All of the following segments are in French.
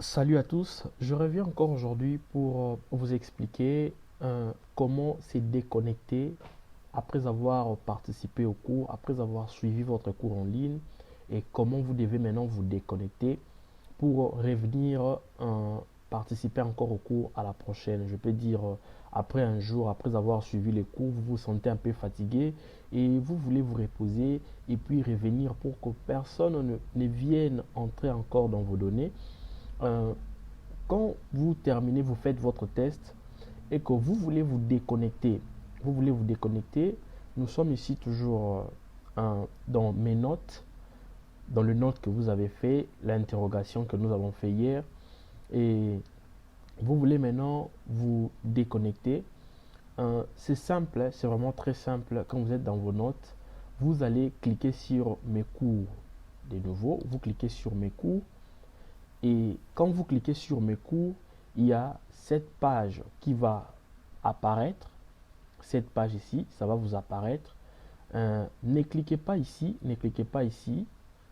Salut à tous, je reviens encore aujourd'hui pour vous expliquer comment se déconnecter après avoir participé au cours, après avoir suivi votre cours en ligne et comment vous devez maintenant vous déconnecter pour revenir participer encore au cours à la prochaine. Je peux dire après un jour, après avoir suivi les cours, vous vous sentez un peu fatigué et vous voulez vous reposer et puis revenir pour que personne ne vienne entrer encore dans vos données. Euh, Quand vous terminez, vous faites votre test et que vous voulez vous déconnecter, nous sommes ici toujours dans mes notes, dans le note que vous avez fait, l'interrogation que nous avons fait hier, et vous voulez maintenant vous déconnecter. C'est simple, hein, c'est vraiment très simple. Quand vous êtes dans vos notes, vous allez cliquer sur mes cours. De nouveau, vous cliquez sur mes cours. Et quand vous cliquez sur mes cours, il y a cette page qui va apparaître. Cette page ici, ça va vous apparaître. Ne cliquez pas ici, ne cliquez pas ici,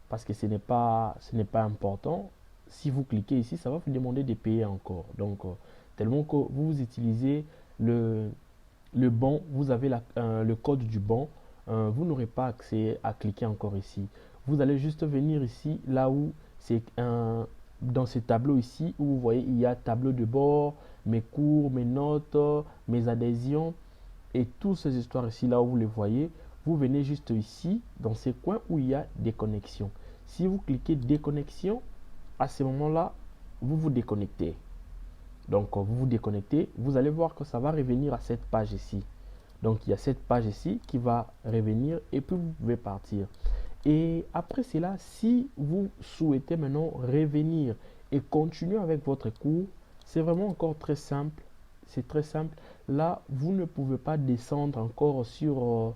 parce que ce n'est pas important. Si vous cliquez ici, ça va vous demander de payer encore. Donc, tellement que vous utilisez le, le bon, vous avez le code du bon, vous n'aurez pas accès à cliquer encore ici. Vous allez juste venir ici, là où c'est dans ce tableau ici, où vous voyez, il y a tableau de bord, mes cours, mes notes, mes adhésions, et toutes ces histoires ici, là où vous les voyez, vous venez juste ici, dans ces coins où il y a des connexions. Si vous cliquez déconnexion, à ce moment-là, vous vous déconnectez. Donc, vous vous déconnectez, vous allez voir que ça va revenir à cette page ici. Donc, il y a cette page ici qui va revenir et puis vous pouvez partir. Et après cela, si vous souhaitez maintenant revenir et continuer avec votre cours, c'est vraiment encore très simple. C'est très simple. Là, vous ne pouvez pas descendre encore sur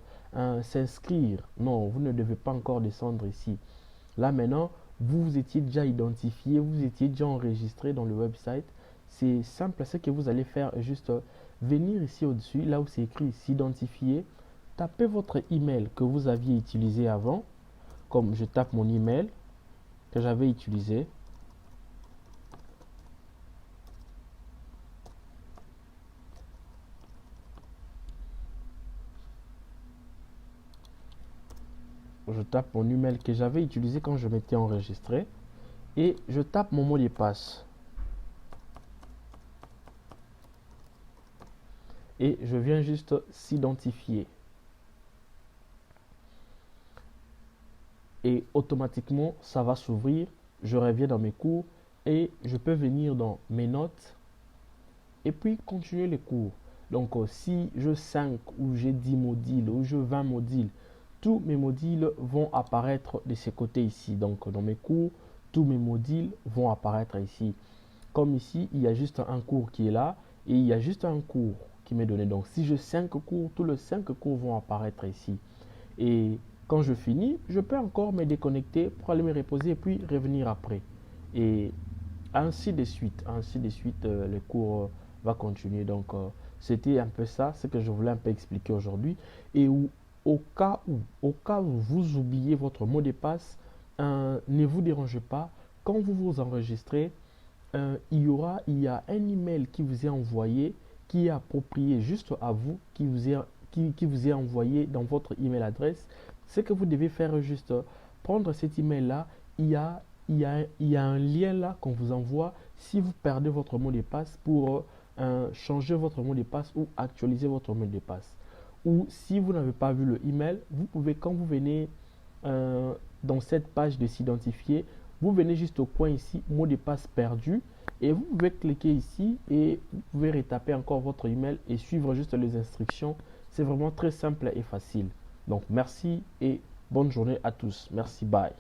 s'inscrire. Non, vous ne devez pas encore descendre ici. Là maintenant, vous vous étiez déjà identifié, vous étiez déjà enregistré dans le website. C'est simple, ce que vous allez faire est juste venir ici au-dessus, là où c'est écrit s'identifier, tapez votre email que vous aviez utilisé avant, comme je tape mon email que j'avais utilisé. Je tape mon email que j'avais utilisé quand je m'étais enregistré et je tape mon mot de passe. Et je viens juste s'identifier. Et automatiquement, ça va s'ouvrir. Je reviens dans mes cours et je peux venir dans mes notes et puis continuer les cours. Donc, si je 5 ou j'ai 10 modules ou je 20 modules, tous mes modules vont apparaître de ce côté ici. Donc, dans mes cours, tous mes modules vont apparaître ici. Comme ici, il y a juste un cours qui est là et il y a juste un cours qui m'est donné. Donc, si je 5 cours, tous les 5 cours vont apparaître ici. Et quand je finis, je peux encore me déconnecter pour aller me reposer et puis revenir après. Et ainsi de suite, le cours va continuer. Donc, c'était un peu ça, ce que je voulais un peu expliquer aujourd'hui. Et au cas où vous oubliez votre mot de passe, ne vous dérangez pas. Quand vous vous enregistrez, il y a un email qui vous est envoyé, qui est approprié juste à vous, qui vous est envoyé dans votre email adresse. Ce que vous devez faire est juste prendre cet email là. Il y a un lien là qu'on vous envoie si vous perdez votre mot de passe pour changer votre mot de passe ou actualiser votre mot de passe. Ou si vous n'avez pas vu le email, vous pouvez, quand vous venez euh, dans cette page de s'identifier, vous venez juste au coin ici, mot de passe perdu, et vous pouvez cliquer ici et vous pouvez retaper encore votre email et suivre juste les instructions. C'est vraiment très simple et facile. Donc merci et bonne journée à tous. Merci, bye.